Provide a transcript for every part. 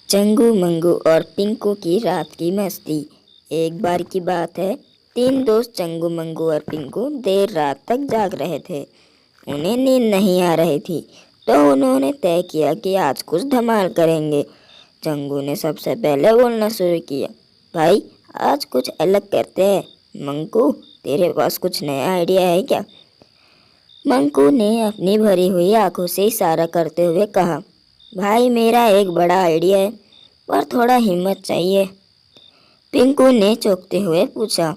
चंगू मंगू और पिंकू की रात की मस्ती। एक बार की बात है, तीन दोस्त चंगू मंगू और पिंकू देर रात तक जाग रहे थे। उन्हें नींद नहीं आ रही थी, तो उन्होंने तय किया कि आज कुछ धमाल करेंगे। चंगू ने सबसे पहले बोलना शुरू किया, भाई आज कुछ अलग करते हैं। मंकू, तेरे पास कुछ नया आइडिया है क्या? मंकू ने अपनी भरी हुई आंखों से इशारा करते हुए कहा, भाई मेरा एक बड़ा आइडिया है, पर थोड़ा हिम्मत चाहिए। पिंकू ने चौंकते हुए पूछा,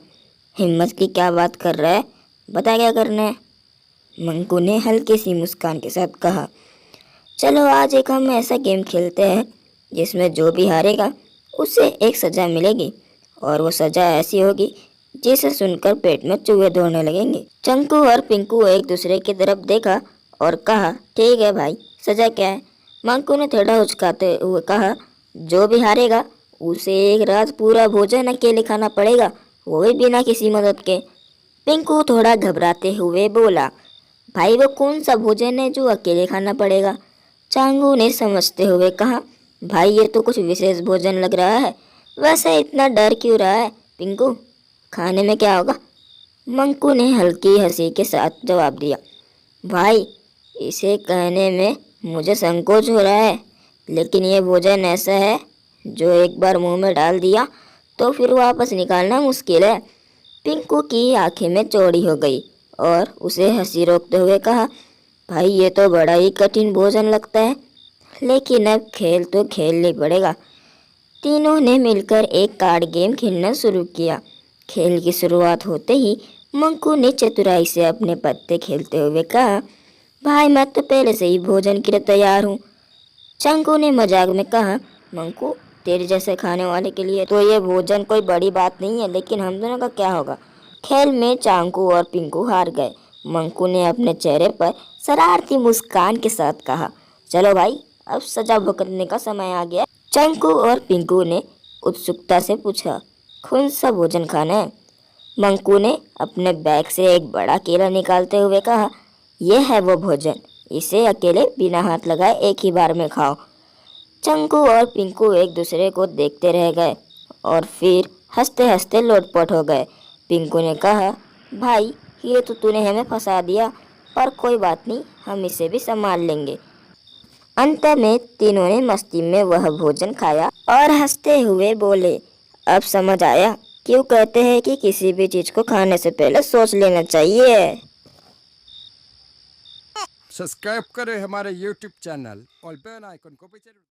हिम्मत की क्या बात कर रहा है? बता क्या करना है? मंकू ने हल्की सी मुस्कान के साथ कहा, चलो आज एक हम ऐसा गेम खेलते हैं जिसमें जो भी हारेगा उसे एक सज़ा मिलेगी, और वो सज़ा ऐसी होगी जिसे सुनकर पेट में चूहे दौड़ने लगेंगे। चंकू और पिंकू एक दूसरे की तरफ देखा और कहा, ठीक है भाई, सज़ा क्या है? मंकू ने थोड़ा उचकाते हुए कहा, जो भी हारेगा उसे एक रात पूरा भोजन अकेले खाना पड़ेगा, वो भी बिना किसी मदद के। पिंकू थोड़ा घबराते हुए बोला, भाई वो कौन सा भोजन है जो अकेले खाना पड़ेगा? चांगू ने समझते हुए कहा, भाई ये तो कुछ विशेष भोजन लग रहा है। वैसे इतना डर क्यों रहा है पिंकू? खाने में क्या होगा? मंकू ने हल्की हंसी के साथ जवाब दिया, भाई इसे कहने में मुझे संकोच हो रहा है, लेकिन ये भोजन ऐसा है जो एक बार मुंह में डाल दिया तो फिर वापस निकालना मुश्किल है। पिंकू की आंखें में चौड़ी हो गई और उसे हंसी रोकते हुए कहा, भाई ये तो बड़ा ही कठिन भोजन लगता है, लेकिन अब खेल तो खेलना ही पड़ेगा। तीनों ने मिलकर एक कार्ड गेम खेलना शुरू किया। खेल की शुरुआत होते ही मंकू ने चतुराई से अपने पत्ते खेलते हुए कहा, भाई मैं तो पहले से ही भोजन के लिए तैयार हूँ। चंकू ने मजाक में कहा, मंकू तेरे जैसे खाने वाले के लिए तो ये भोजन कोई बड़ी बात नहीं है, लेकिन हम दोनों का क्या होगा? खेल में चांकू और पिंकू हार गए। मंकू ने अपने चेहरे पर शरारती मुस्कान के साथ कहा, चलो भाई अब सजा भुगतने का समय आ गया। चंकू और पिंकू ने उत्सुकता से पूछा, कौन सा भोजन खाना है? मंकू ने अपने बैग से एक बड़ा केला निकालते हुए कहा, यह है वो भोजन, इसे अकेले बिना हाथ लगाए एक ही बार में खाओ। चंकू और पिंकू एक दूसरे को देखते रह गए और फिर हंसते हंसते लोटपोट हो गए। पिंकू ने कहा, भाई ये तो तूने हमें फंसा दिया, पर कोई बात नहीं, हम इसे भी संभाल लेंगे। अंत में तीनों ने मस्ती में वह भोजन खाया और हंसते हुए बोले, अब समझ आया क्यों कहते हैं कि किसी भी चीज को खाने से पहले सोच लेना चाहिए। सब्सक्राइब करें हमारे YouTube चैनल और बेल आइकन को भी जरूर